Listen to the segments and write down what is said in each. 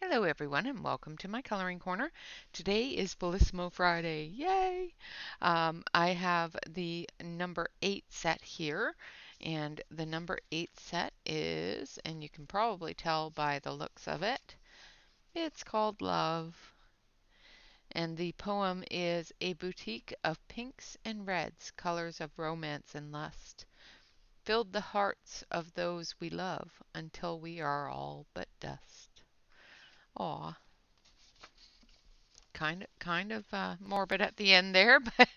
Hello everyone and welcome to my coloring corner. Today is Felissimo Friday. Yay! I have the number 8 set here, and the number 8 set is, and you can probably tell by the looks of it, it's called Love. And the poem is a boutique of pinks and reds, colors of romance and lust, filled the hearts of those we love until we are all but dust. Aw. Kind of morbid at the end there, but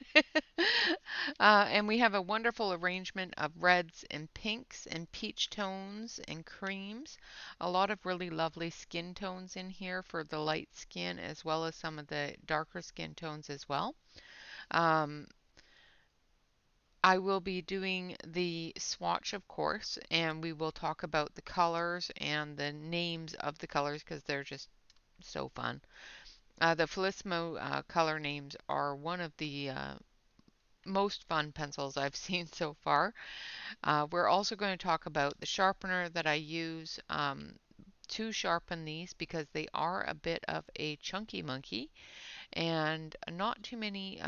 and we have a wonderful arrangement of reds and pinks and peach tones and creams. A lot of really lovely skin tones in here for the light skin as well as some of the darker skin tones as well. Um, I will be doing the swatch, of course, and we will talk about the colors and the names of the colors because they're just so fun. The Felissimo color names are one of the most fun pencils I've seen so far. We're also going to talk about the sharpener that I use to sharpen these because they are a bit of a chunky monkey and not too many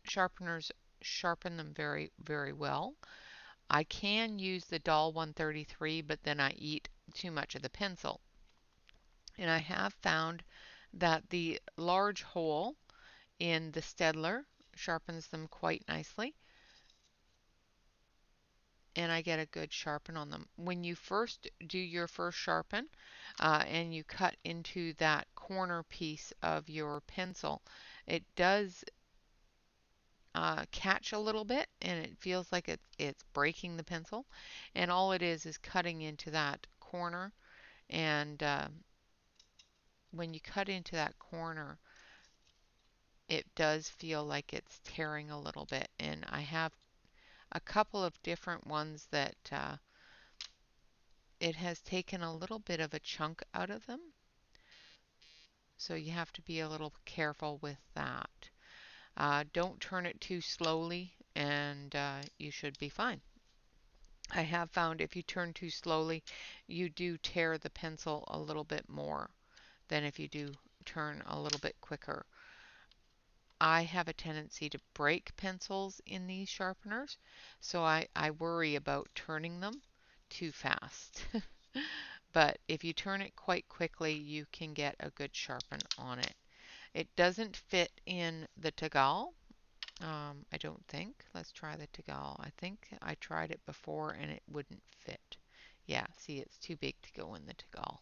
sharpeners sharpen them very, very well. I can use the Doll 133, but then I eat too much of the pencil. And I have found that the large hole in the Stedler sharpens them quite nicely, and I get a good sharpen on them. When you first do your first sharpen and you cut into that corner piece of your pencil, it does catch a little bit and it feels like it's breaking the pencil, and all it is cutting into that corner, and when you cut into that corner it does feel like it's tearing a little bit, and I have a couple of different ones that it has taken a little bit of a chunk out of them. So you have to be a little careful with that. Don't turn it too slowly and you should be fine. I have found if you turn too slowly, you do tear the pencil a little bit more than if you do turn a little bit quicker. I have a tendency to break pencils in these sharpeners, so I worry about turning them too fast. But if you turn it quite quickly, you can get a good sharpen on it. It doesn't fit in the Tagal, I don't think. Let's try the Tagal. I think I tried it before and it wouldn't fit. Yeah, see, it's too big to go in the Tagal.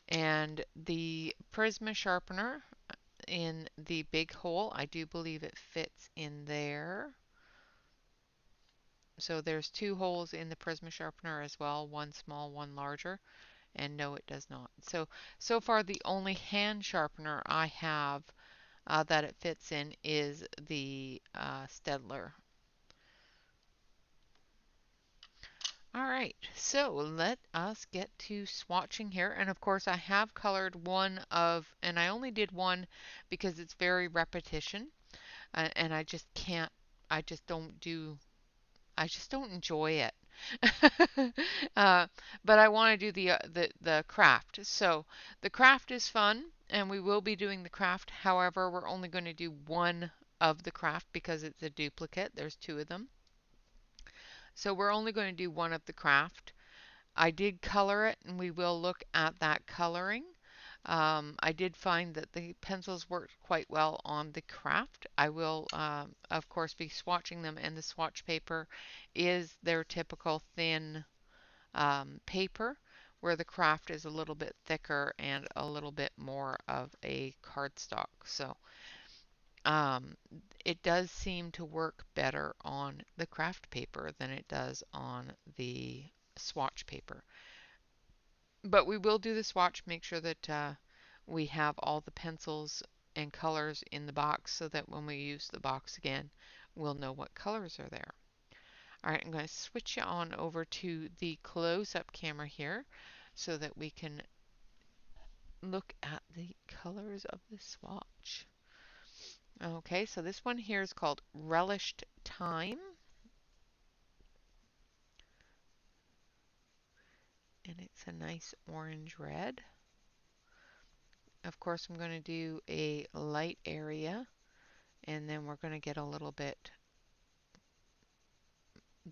And the Prisma sharpener in the big hole, I do believe it fits in there. So there's two holes in the Prisma sharpener as well, one small, one larger. And no, it does not. So far the only hand sharpener I have that it fits in is the Stedler. All right, so let us get to swatching here. And of course I have colored one of, and I only did one because it's very repetition, and I just can't, I just don't do, I just don't enjoy it. uh, but I want to do the craft. So the craft is fun, and we will be doing the craft. However, we're only going to do one of the craft because it's a duplicate. There's two of them. So we're only going to do one of the craft. I did color it, and we will look at that coloring. I did find that the pencils worked quite well on the craft. I will, of course, be swatching them, and the swatch paper is their typical thin paper, where the craft is a little bit thicker and a little bit more of a cardstock. So um, it does seem to work better on the craft paper than it does on the swatch paper. But we will do the swatch, make sure that we have all the pencils and colors in the box so that when we use the box again, we'll know what colors are there. All right, I'm going to switch you on over to the close-up camera here so that we can look at the colors of the swatch. Okay, so this one here is called Relished Time, and it's a nice orange red. of course, I'm going to do a light area, and then we're going to get a little bit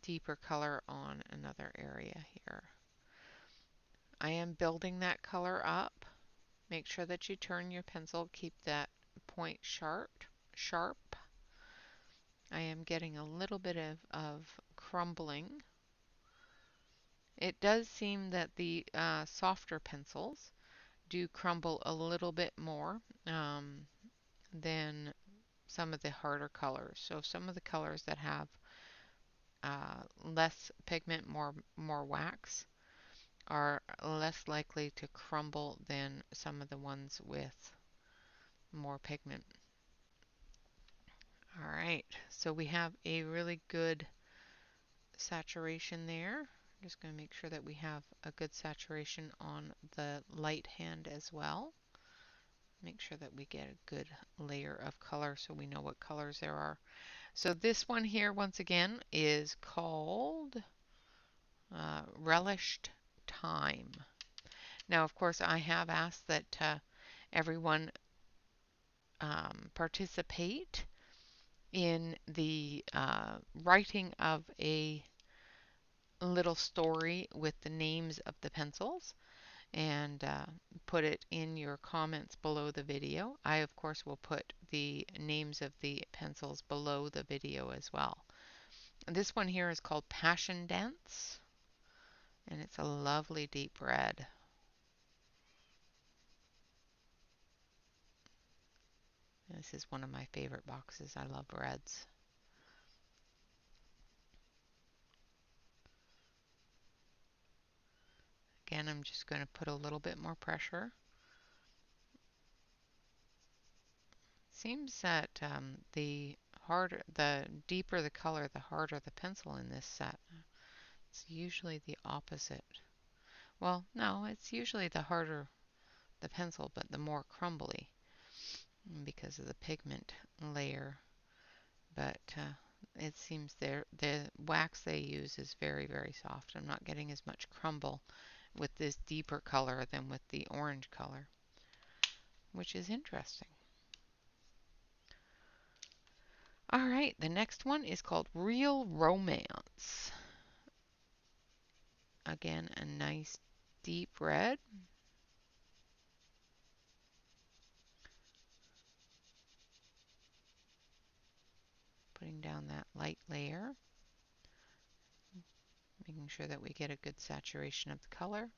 deeper color on another area here. I am building that color up. Make sure that you turn your pencil, keep that point sharp. I am getting a little bit of crumbling. It does seem that the softer pencils do crumble a little bit more than some of the harder colors. So some of the colors that have less pigment, more wax, are less likely to crumble than some of the ones with more pigment. All right, so we have a really good saturation there. I'm just going to make sure that we have a good saturation on the light hand as well. Make sure that we get a good layer of color so we know what colors there are. So this one here, once again, is called Relished Time. Now, of course, I have asked that everyone participate in the writing of a little story with the names of the pencils, and put it in your comments below the video. I, of course, will put the names of the pencils below the video as well. This one here is called Passion Dance, and it's a lovely deep red. This is one of my favorite boxes. I love reds. Again, I'm just going to put a little bit more pressure. Seems that the deeper the color, the harder the pencil in this set. It's usually the opposite. Well, no, it's usually the harder the pencil, but the more crumbly because of the pigment layer. But it seems the wax they use is very, very soft. I'm not getting as much crumble with this deeper color than with the orange color, which is interesting. All right, the next one is called Real Romance. Again, a nice deep red. Putting down that light layer. Making sure that we get a good saturation of the color.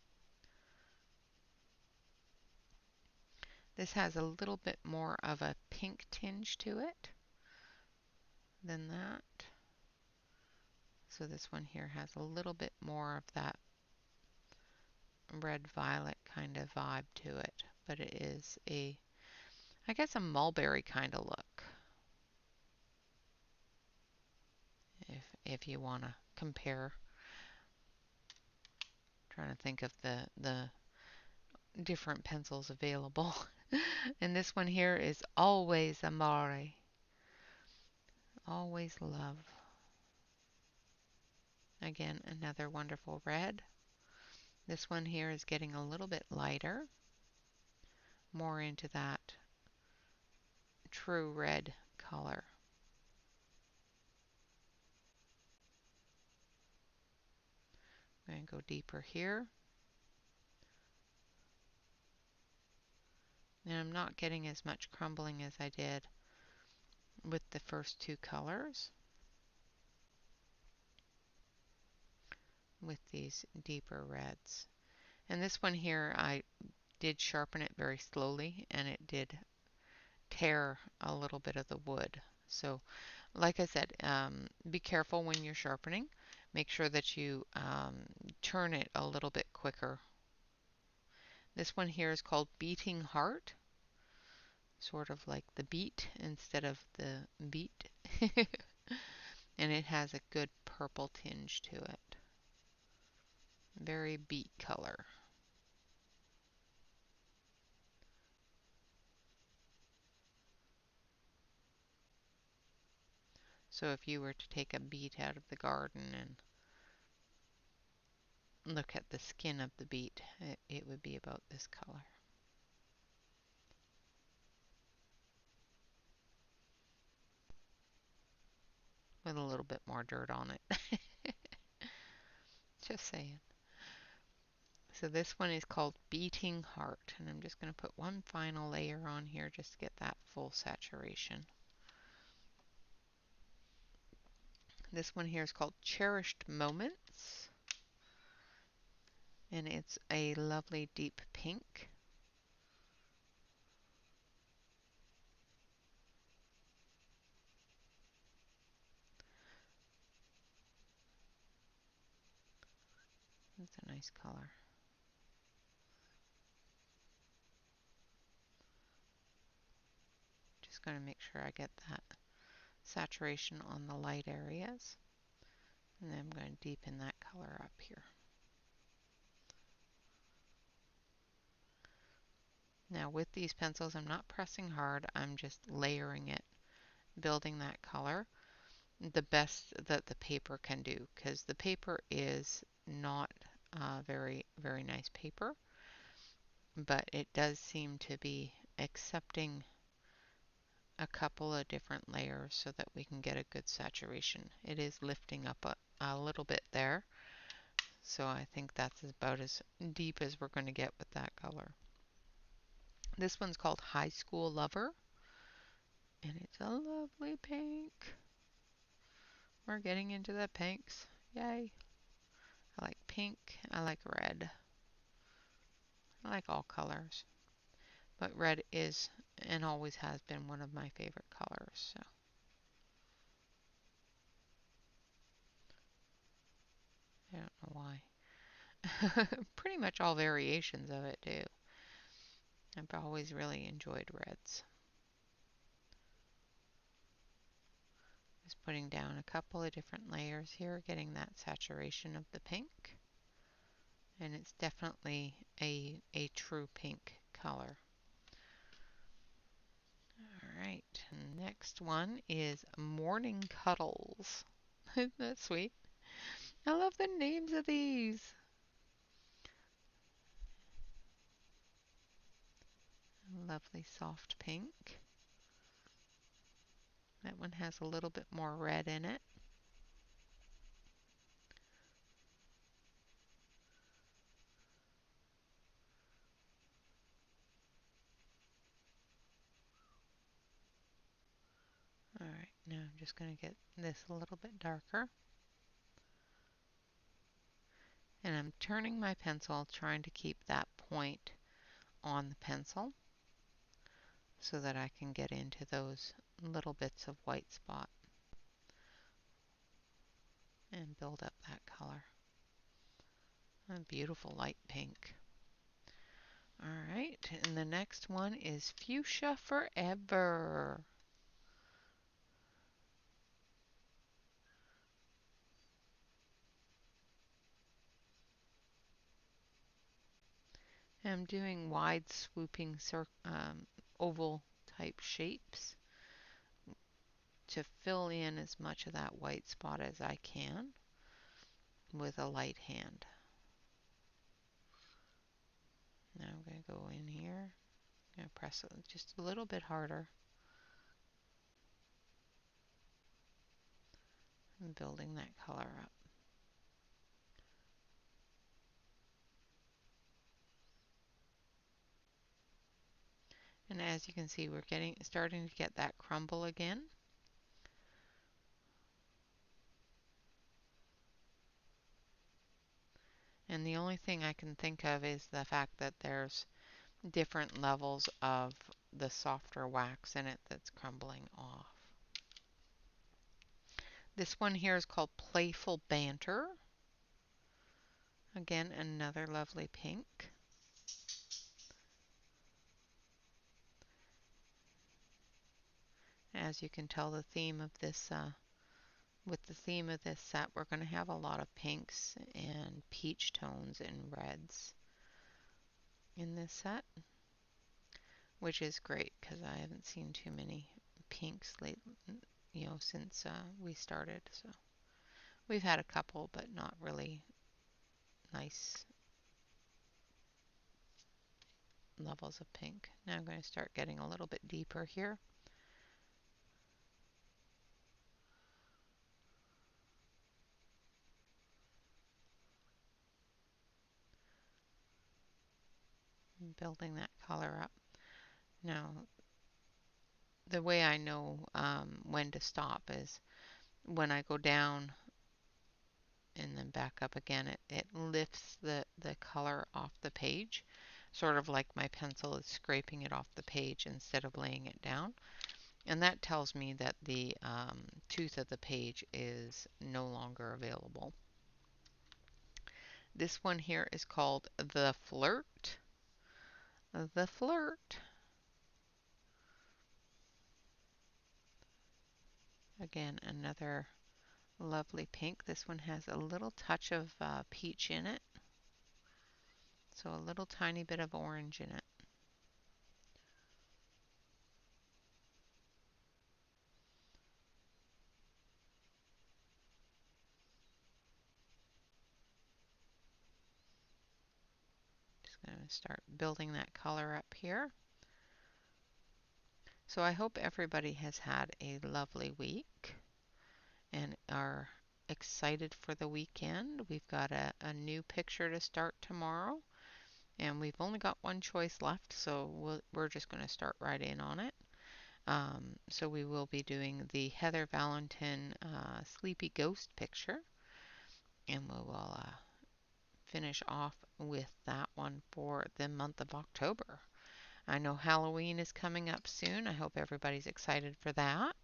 This has a little bit more of a pink tinge to it than that. So this one here has a little bit more of that red violet kind of vibe to it, but it is I guess a mulberry kind of look, if you want to compare. Trying to think of the different pencils available. And this one here is Always Amore. Always Love. Again, another wonderful red. This one here is getting a little bit lighter, more into that true red color. I'm going to go deeper here. And I'm not getting as much crumbling as I did with the first two colors with these deeper reds. And this one here, I did sharpen it very slowly, and it did tear a little bit of the wood. So like I said, be careful when you're sharpening. Make sure that you turn it a little bit quicker. This one here is called Beeting Heart. Sort of like the beat instead of the beat. And it has a good purple tinge to it. Very beet color. So if you were to take a beet out of the garden and look at the skin of the beet, it would be about this color. with a little bit more dirt on it. Just saying. So this one is called Beating Heart, and I'm just going to put one final layer on here just to get that full saturation. This one here is called Cherished Moments, and it's a lovely deep pink. It's a nice color. Just going to make sure I get that saturation on the light areas. And then I'm going to deepen that color up here. Now with these pencils, I'm not pressing hard, I'm just layering it, building that color the best that the paper can do, because the paper is not very, very nice paper, but it does seem to be accepting a couple of different layers so that we can get a good saturation. It is lifting up a little bit there, so I think that's about as deep as we're going to get with that color. This one's called Highschool Lover, and it's a lovely pink. We're getting into the pinks. Yay. I like pink. I like red. I like all colors. But red is and always has been one of my favorite colors. So I don't know why. Pretty much all variations of it too. I've always really enjoyed reds. Just putting down a couple of different layers here, getting that saturation of the pink. And it's definitely a true pink color. Alright, next one is Morning Cuddles. Isn't that sweet? I love the names of these. Lovely soft pink. That one has a little bit more red in it. Alright, now I'm just going to get this a little bit darker. And I'm turning my pencil, trying to keep that point on the pencil so that I can get into those little bits of white spot and build up that color. A beautiful light pink. Alright, and the next one is Fuchsia Forever. I'm doing wide swooping oval type shapes to fill in as much of that white spot as I can with a light hand. Now I'm going to go in here. I'm going to press it just a little bit harder. And building that color up. And as you can see, we're starting to get that crumble again. And the only thing I can think of is the fact that there's different levels of the softer wax in it that's crumbling off. This one here is called Playful Banter. Again, another lovely pink. As you can tell, the theme of this with the theme of this set, we're going to have a lot of pinks and peach tones and reds in this set, which is great because I haven't seen too many pinks lately, since we started. So we've had a couple, but not really nice levels of pink. Now I'm going to start getting a little bit deeper here. building that color up. Now, the way I know when to stop is when I go down and then back up again, it lifts the color off the page, sort of like my pencil is scraping it off the page instead of laying it down. And that tells me that the tooth of the page is no longer available. This one here is called the Flirt. The Flirt. Again, another lovely pink. This one has a little touch of peach in it. So a little tiny bit of orange in it. Just going to start building that color up here. So I hope everybody has had a lovely week and are excited for the weekend. We've got a new picture to start tomorrow, and we've only got one choice left, so we're just going to start right in on it. So we will be doing the Heather Valentin Sleepy Ghost picture, and we will finish off with that one for the month of October. I know Halloween is coming up soon. I hope everybody's excited for that.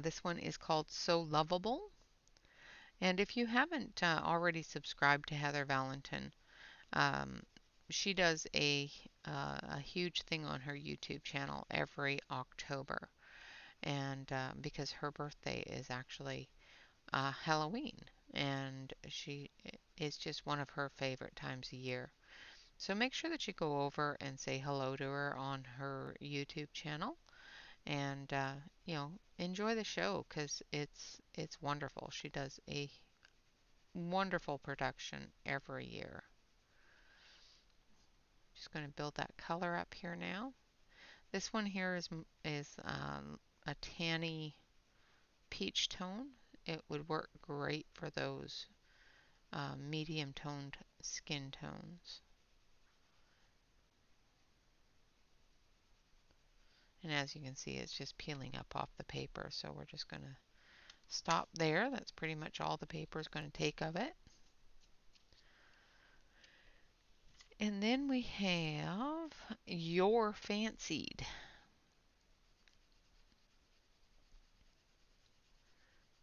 This one is called So Loveable. And if you haven't already subscribed to Heather Valentin, um, she does a huge thing on her YouTube channel every October. And because her birthday is actually Halloween, and she is just one of her favorite times a year. So make sure that you go over and say hello to her on her YouTube channel, and enjoy the show because it's wonderful. She does a wonderful production every year. Just going to build that color up here now. This one here is a tanny peach tone. It would work great for those medium toned skin tones. And as you can see, it's just peeling up off the paper, so we're just going to stop there. That's pretty much all the paper is going to take of it. And then we have Your Fancied.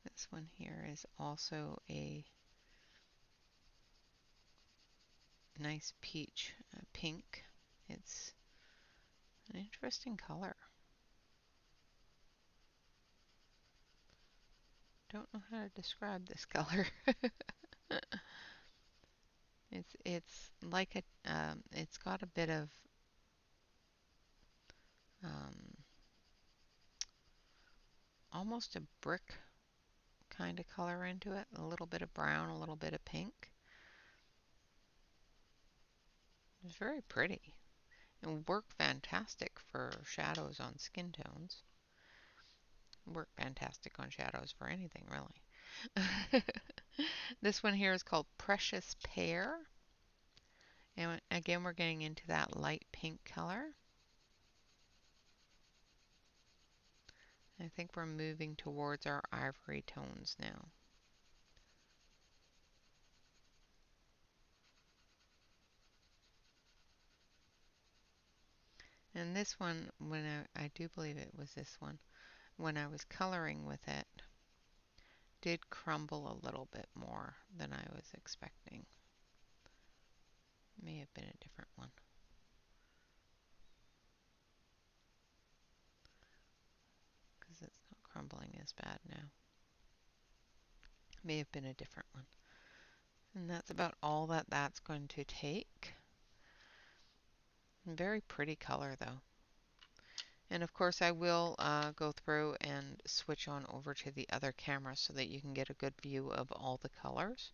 This one here is also a nice peach pink. It's an interesting color. Don't know how to describe this color. It's like it's got a bit of um, almost a brick kind of color into it. A little bit of brown, a little bit of pink. It's very pretty. It would work fantastic for shadows on skin tones. Work fantastic on shadows for anything, really. This one here is called Precious Pear. And again, we're getting into that light pink color. I think we're moving towards our ivory tones now. And this one, I do believe it was this one, when I was coloring with it, did crumble a little bit more than I was expecting. May have been a different one. Because it's not crumbling as bad now. May have been a different one. And that's about all that that's going to take. Very pretty color though. And of course I will go through and switch on over to the other camera so that you can get a good view of all the colors.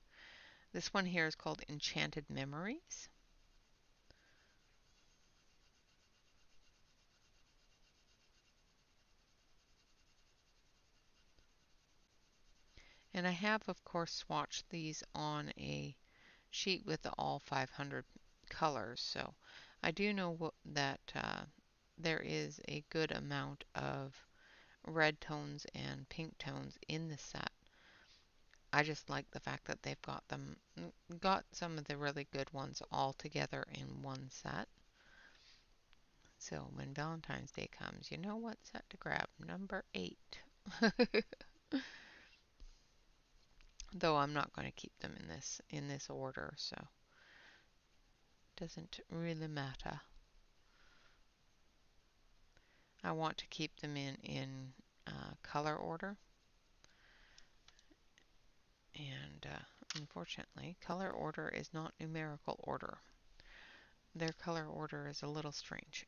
This one here is called Enchanted Memories. And I have of course swatched these on a sheet with the all 500 colors. So I do know that there is a good amount of red tones and pink tones in the set. I just like the fact that they've got some of the really good ones all together in one set. So when Valentine's Day comes, you know what set to grab? Number 8. Though I'm not going to keep them in this order, so it doesn't really matter. I want to keep them in color order, and unfortunately, color order is not numerical order. Their color order is a little strange.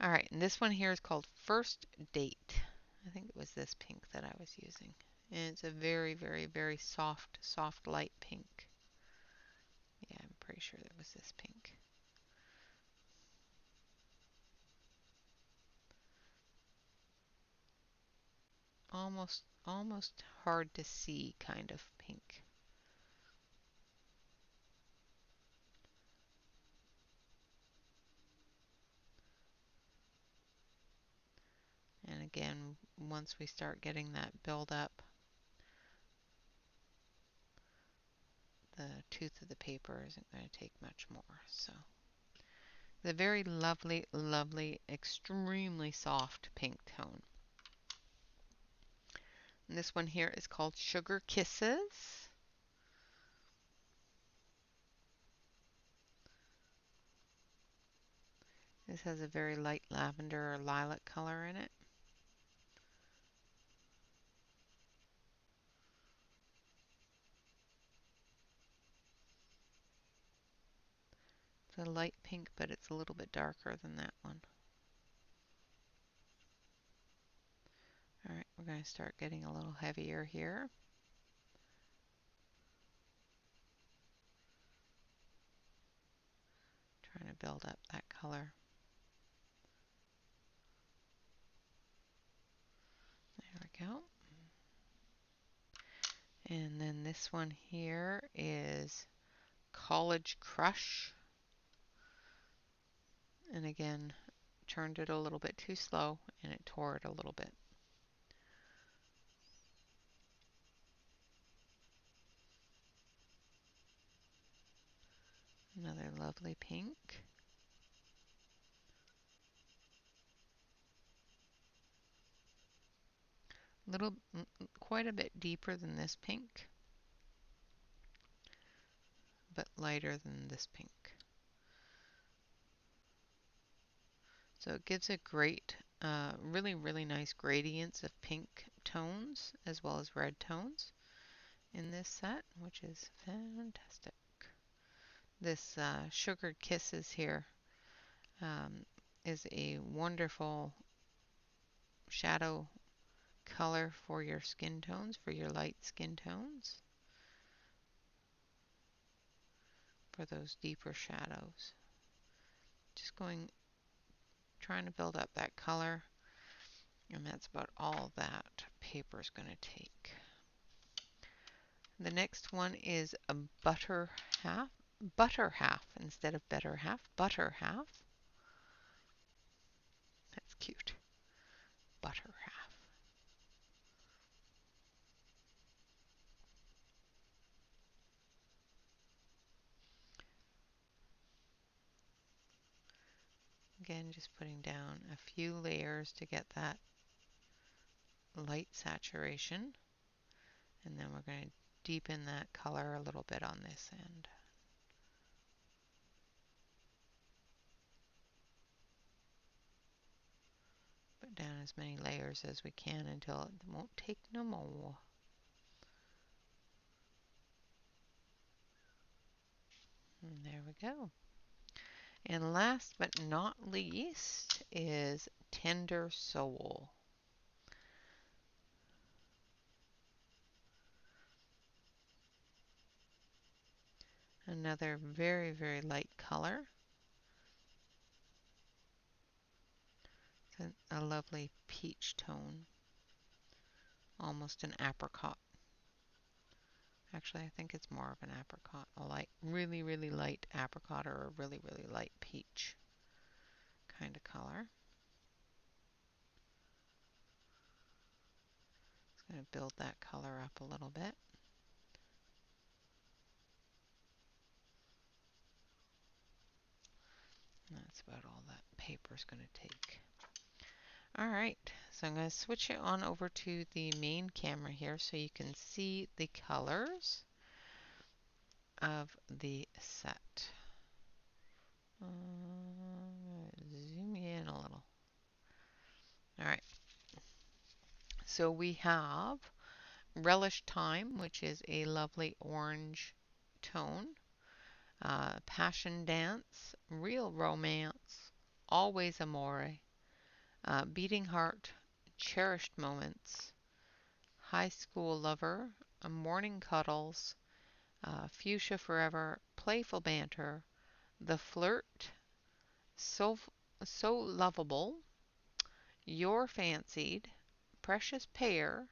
All right, and this one here is called First Date. I think it was this pink that I was using. And it's a very, very, very soft, soft light pink. Yeah, I'm pretty sure it was this pink. Almost hard to see kind of pink. And again, once we start getting that build up, the tooth of the paper isn't going to take much more. So the very lovely, lovely, extremely soft pink tone. And this one here is called Sugar Kisses. This has a very light lavender or lilac color in it. It's a light pink, but it's a little bit darker than that one. All right, we're going to start getting a little heavier here. Trying to build up that color. There we go. And then this one here is College Crush. And again, turned it a little bit too slow and it tore it a little bit. Another lovely pink. Quite a bit deeper than this pink, but lighter than this pink. So it gives a great, really, really nice gradients of pink tones as well as red tones in this set, which is fantastic. This Sugar Kisses here is a wonderful shadow color for your skin tones, for your light skin tones, for those deeper shadows. Just trying to build up that color, and that's about all that paper is going to take. The next one is a butter half instead of better half, butter half. That's cute. Butter half. Again, just putting down a few layers to get that light saturation. And then we're going to deepen that color a little bit on this end. Put down as many layers as we can until it won't take no more. And there we go. And last but not least is Tender Soul. Another very, very light color. It's a lovely peach tone, almost an apricot. Actually, I think it's more of an apricot, a light, really, really light apricot or a really, really light peach kind of color. Just going to build that color up a little bit. That's about all that paper is going to take. All right, so I'm going to switch it on over to the main camera here so you can see the colors of the set. Zoom in a little. All right, so we have Relished Time, which is a lovely orange tone. Passion Dance, Real Romance, Always Amore, Beating Heart, Cherished Moments, Highschool Lover, Morning Cuddles, Fuchsia Forever, Playful Banter, The Flirt, So, so Loveable, You're Fancied, Precious Pair,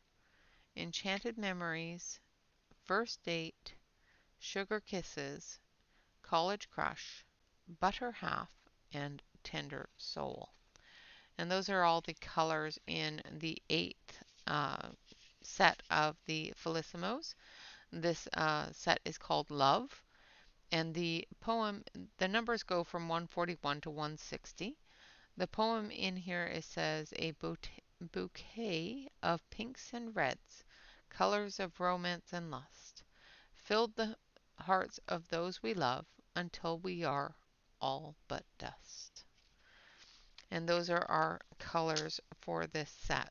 Enchanted Memories, First Date, Sugar Kisses, College Crush, Butter Half, and Tender Soul. And those are all the colors in the 8th set of the Felissimos. This set is called Love, and the poem, the numbers go from 141 to 160. The poem in here, it says, a bouquet of pinks and reds, colors of romance and lust, filled the hearts of those we love until we are all but dust. And those are our colors for this set.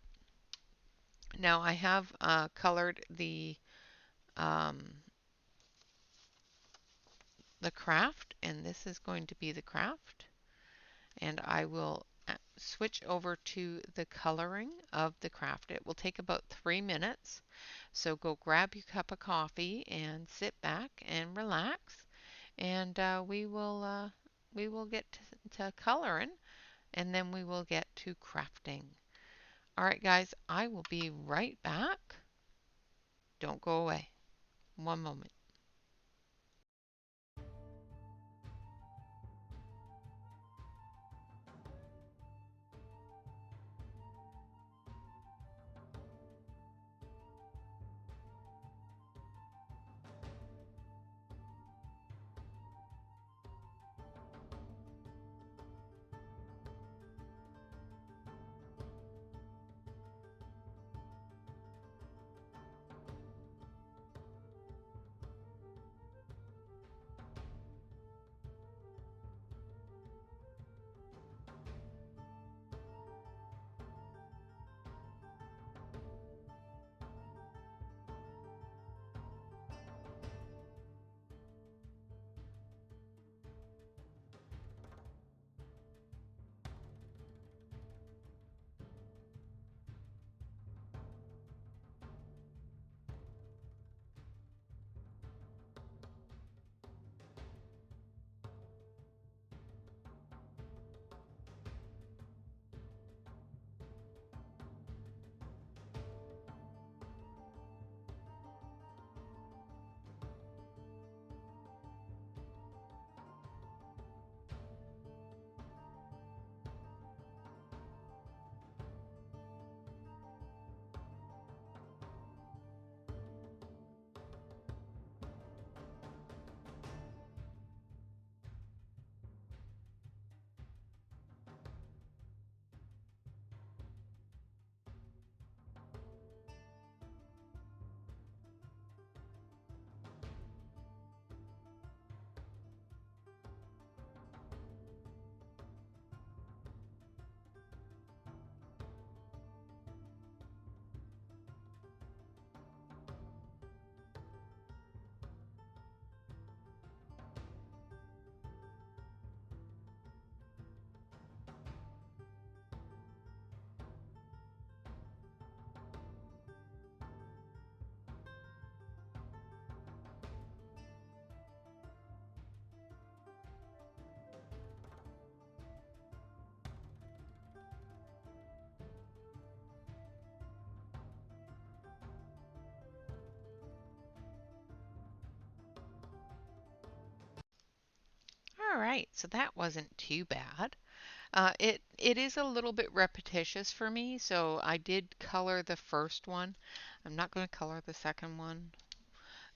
Now I have colored the craft, and this is going to be the craft. And I will switch over to the coloring of the craft. It will take about 3 minutes. So go grab your cup of coffee and sit back and relax, and we will get to coloring, and then we will get to crafting. All right, guys, I will be right back. Don't go away. One moment. right, so that wasn't too bad. It is a little bit repetitious for me, so I did color the first one. I'm not going to color the second one.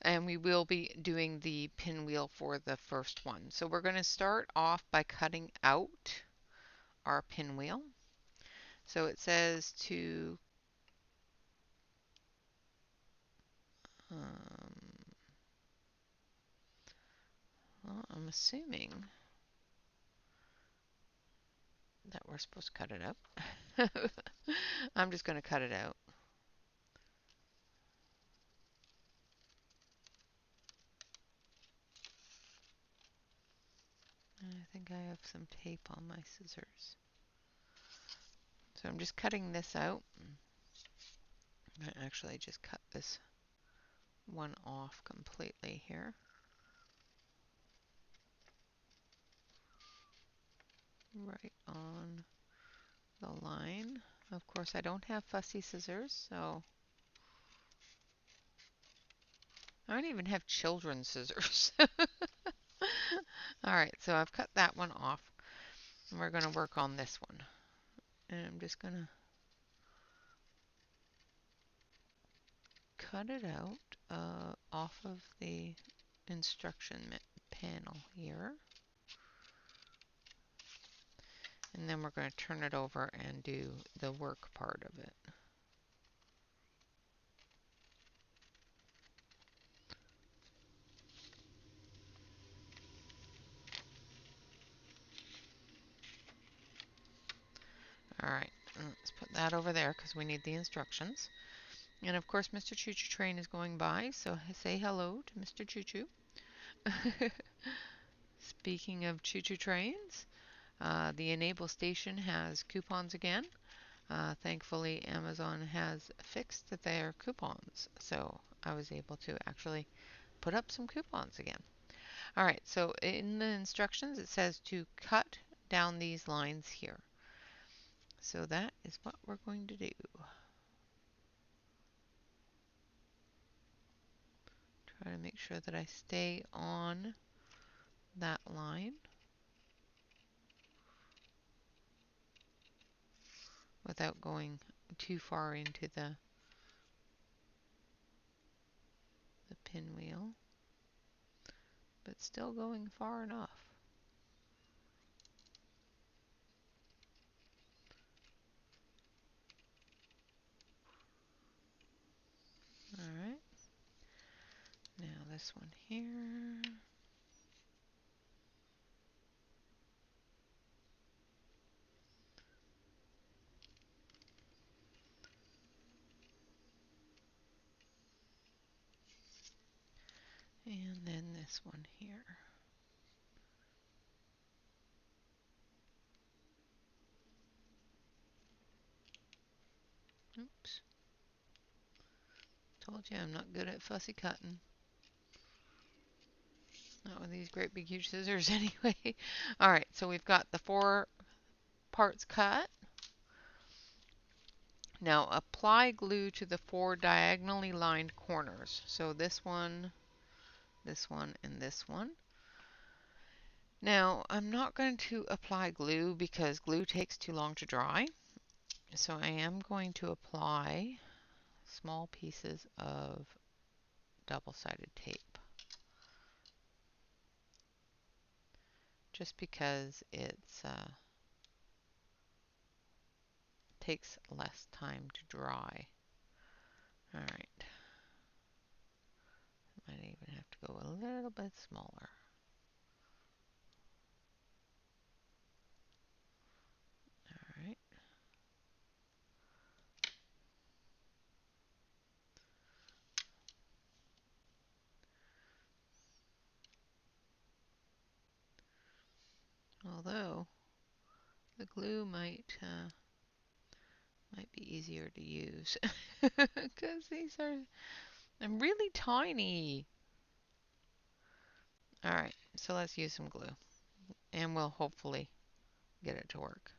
And we will be doing the pinwheel for the first one. So we're going to start off by cutting out our pinwheel. So it says to well, I'm assuming that we're supposed to cut it out. I'm just going to cut it out. I think I have some tape on my scissors. So I'm just cutting this out. I actually just cut this one off completely here. Right on the line. Of course, I don't have fussy scissors, so I don't even have children's scissors. All right, so I've cut that one off. And we're going to work on this one. And I'm just going to cut it out off of the instruction panel here. And then we're going to turn it over and do the work part of it. All right, let's put that over there because we need the instructions. And of course, Mr. Choo Choo Train is going by, so say hello to Mr. Choo Choo. Speaking of Choo Choo Trains, the Enable station has coupons again. Thankfully, Amazon has fixed their coupons, so I was able to actually put up some coupons again. All right, so in the instructions it says to cut down these lines here. So that is what we're going to do. Try to make sure that I stay on that line without going too far into the pinwheel, but still going far enough. All right. Now this one here. And then this one here. Oops. Told you I'm not good at fussy cutting. Not with these great big huge scissors anyway. All right, so we've got the 4 parts cut. Now apply glue to the 4 diagonally lined corners. So this one, and this one. Now I'm not going to apply glue because glue takes too long to dry. So I am going to apply small pieces of double-sided tape. Just because it's takes less time to dry. All right. Might even have to go a little bit smaller. All right. Although the glue might be easier to use because these are really tiny. All right, so let's use some glue, and we'll hopefully get it to work.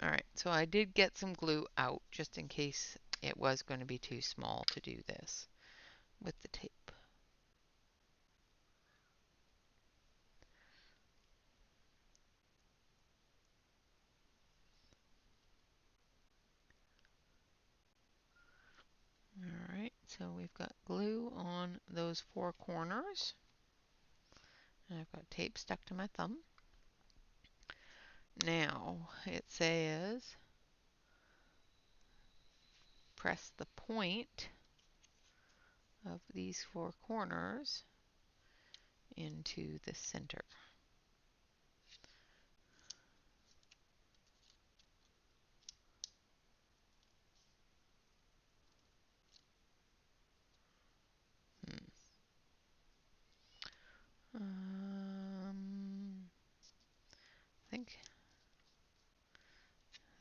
All right, so I did get some glue out just in case it was going to be too small to do this with the tape. So we've got glue on those four corners. And I've got tape stuck to my thumb. Now it says press the point of these four corners into the center.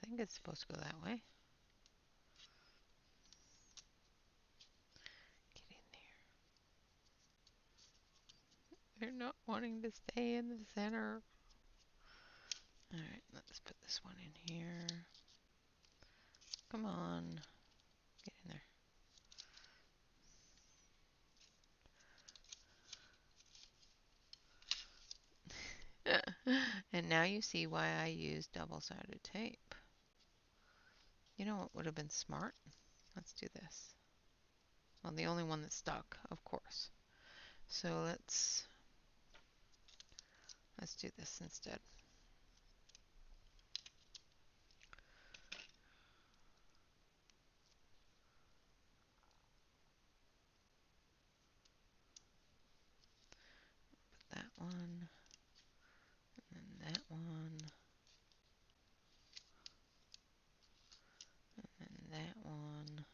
I think it's supposed to go that way. Get in there. You're not wanting to stay in the center. Alright, let's put this one in here. Come on. Get in there. And now you see why I use double-sided tape. You know what would have been smart? Let's do this. Well, the only one that's stuck, of course. So let's do this instead. Put that one, and then that one, and then that one,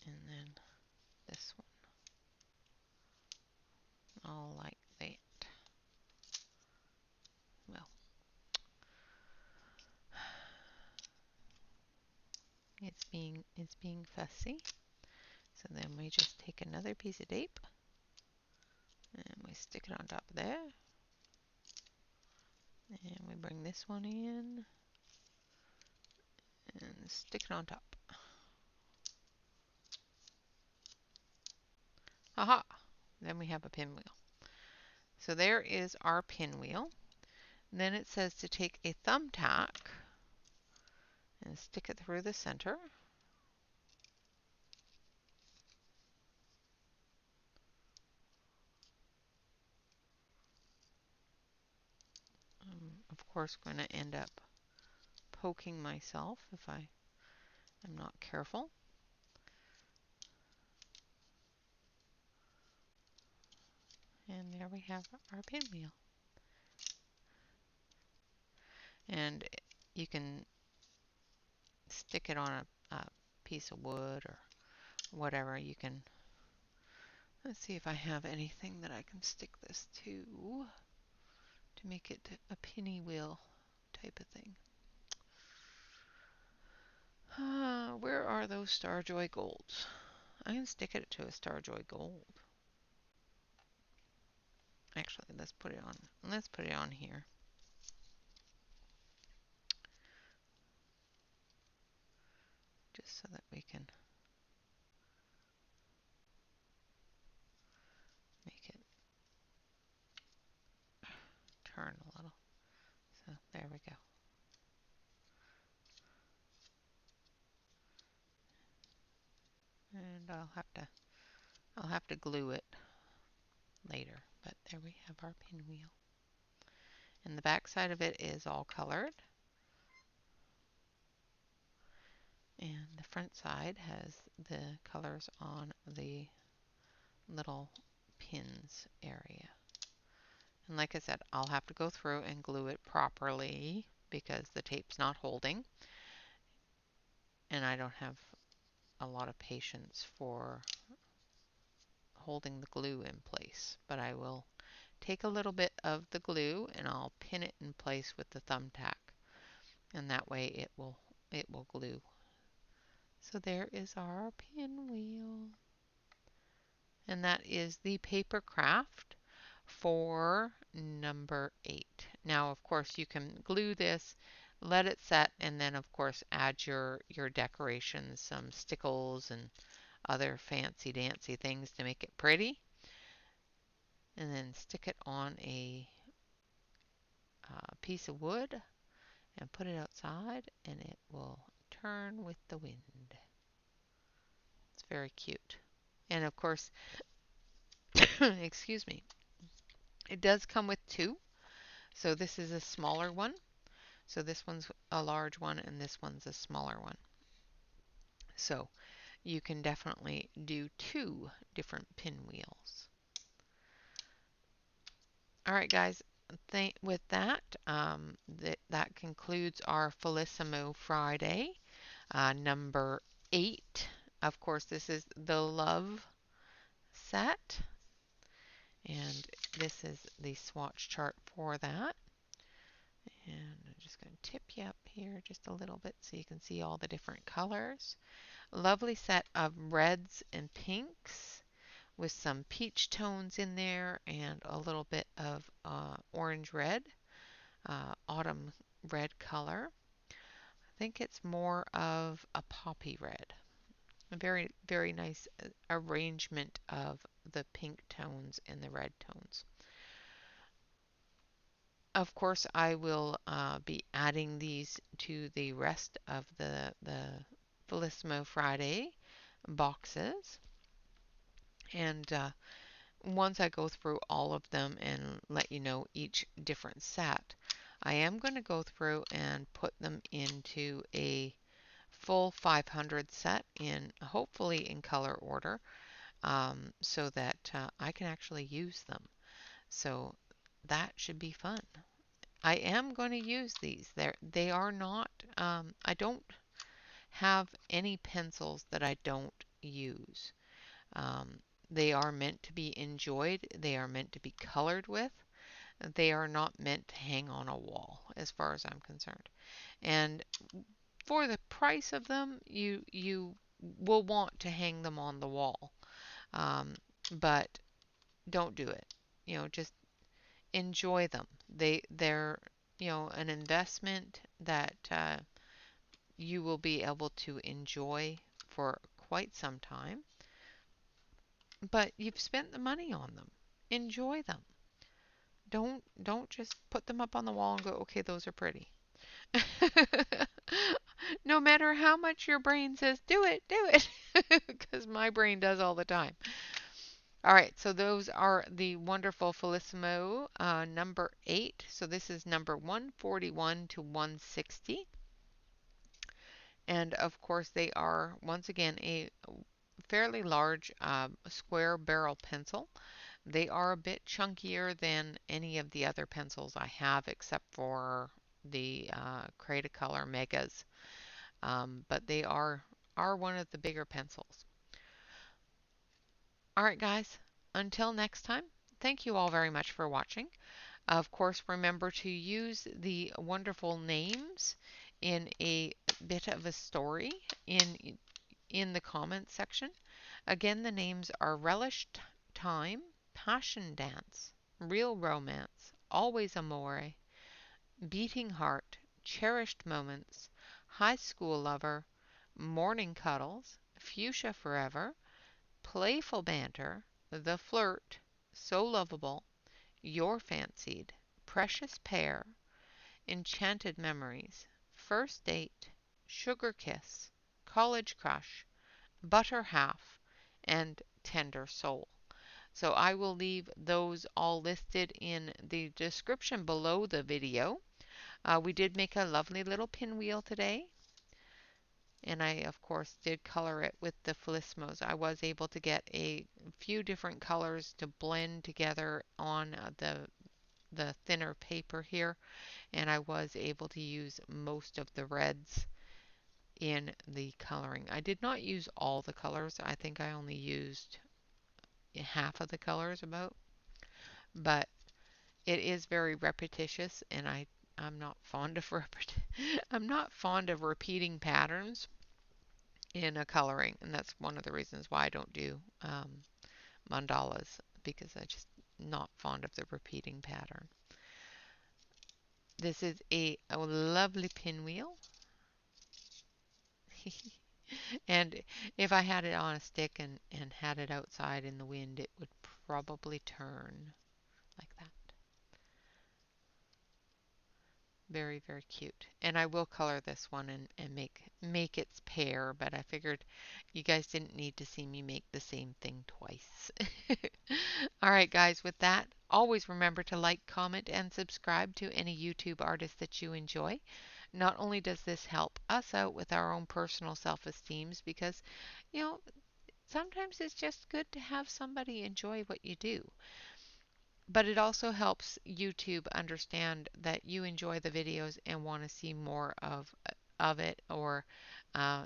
and then this one. All like that. Well, it's being fussy. So then we just take another piece of tape and we stick it on top of there. And we bring this one in and stick it on top. Aha! Then we have a pinwheel. So there is our pinwheel. Then it says to take a thumbtack and stick it through the center. I'm, of course, going to end up poking myself if I am not careful. And there we have our pinwheel. And you can stick it on a piece of wood or whatever. You can, let's see if I have anything that I can stick this to make it a pinwheel type of thing. Where are those Starjoy Golds? I can stick it to a Starjoy Gold. Actually, let's put it on. Let's put it on here. Just so that we can make it turn a little. So there we go. And I'll have to glue it later, but there we have our pinwheel. And the back side of it is all colored. And the front side has the colors on the little pins area. And like I said, I'll have to go through and glue it properly because the tape's not holding. And I don't have a lot of patience for holding the glue in place. But I will take a little bit of the glue and I'll pin it in place with the thumbtack. And that way it will glue. So there is our pinwheel. And that is the paper craft for number 8. Now, of course, you can glue this, let it set, and then, of course, add your decorations, some stickles and other fancy dancy things to make it pretty. And then stick it on a piece of wood and put it outside, and it will turn with the wind. It's very cute. And of course, excuse me, it does come with two. So this is a smaller one. So this one's a large one and this one's a smaller one. So you can definitely do two different pinwheels. All right, guys. With that, that concludes our Felissimo Friday, number 8. Of course, this is the love set, and this is the swatch chart for that. And I'm just going to tip you up here just a little bit so you can see all the different colors. Lovely set of reds and pinks with some peach tones in there and a little bit of orange red, autumn red color. I think it's more of a poppy red. A very, very nice arrangement of the pink tones and the red tones. Of course, I will be adding these to the rest of the Felissimo Friday boxes. And once I go through all of them and let you know each different set, I am going to go through and put them into a full 500 set in hopefully in color order, so that I can actually use them. So that should be fun. I am going to use these. They are not, I don't have any pencils that I don't use. Um, they are meant to be enjoyed. They are meant to be colored with. They are not meant to hang on a wall, as far as I'm concerned. And for the price of them, you will want to hang them on the wall. But don't do it. Just enjoy them. They're an investment that you will be able to enjoy for quite some time. But you've spent the money on them. Enjoy them. Don't just put them up on the wall and go, okay, those are pretty. No matter how much your brain says, do it, do it, because my brain does all the time. All right, so those are the wonderful Felissimo number 8. So this is number 141 to 160. And of course, they are, once again, a fairly large square barrel pencil. They are a bit chunkier than any of the other pencils I have, except for the Cretacolor Megas. But they are one of the bigger pencils. All right, guys, until next time, thank you all very much for watching. Of course, remember to use the wonderful names in a bit of a story in the comments section. Again, the names are Relished Time, Passion Dance, Real Romance, Always Amore, Beating Heart, Cherished Moments, Highschool Lover, Morning Cuddles, Fuchsia Forever, Playful Banter, The Flirt, So Loveable, Your Fancied, Precious Pair, Enchanted Memories, First Date, Sugar Kiss, College Crush, Butter Half, and Tender Soul. So I will leave those all listed in the description below the video. We did make a lovely little pinwheel today. And I, of course, did color it with the Felissimos. I was able to get a few different colors to blend together on the thinner paper here. And I was able to use most of the reds in the coloring. I did not use all the colors. I think I only used half of the colors about. But it is very repetitious, and I'm not fond of I'm not fond of repeating patterns in a coloring, and that's one of the reasons why I don't do mandalas, because I'm just not fond of the repeating pattern. This is a lovely pinwheel. And if I had it on a stick and had it outside in the wind, it would probably turn like that. Very, very cute. And I will color this one and make its pair, but I figured you guys didn't need to see me make the same thing twice. All right, guys, with that, always remember to like, comment, and subscribe to any YouTube artist that you enjoy. Not only does this help us out with our own personal self-esteems because, you know, sometimes it's just good to have somebody enjoy what you do. But it also helps YouTube understand that you enjoy the videos and want to see more of it, or uh,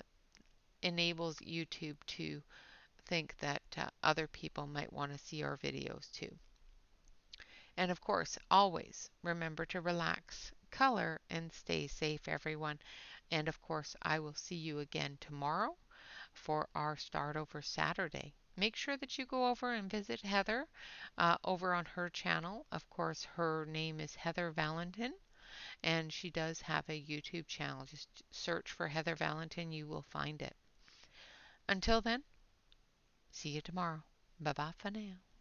enables YouTube to think that other people might want to see our videos too. And of course, always remember to relax, color, and stay safe, everyone. And of course, I will see you again tomorrow for our Start Over Saturday. Make sure that you go over and visit Heather over on her channel. Of course, her name is Heather Valentin, and she does have a YouTube channel. Just search for Heather Valentin, you will find it. Until then, see you tomorrow. Bye bye for now.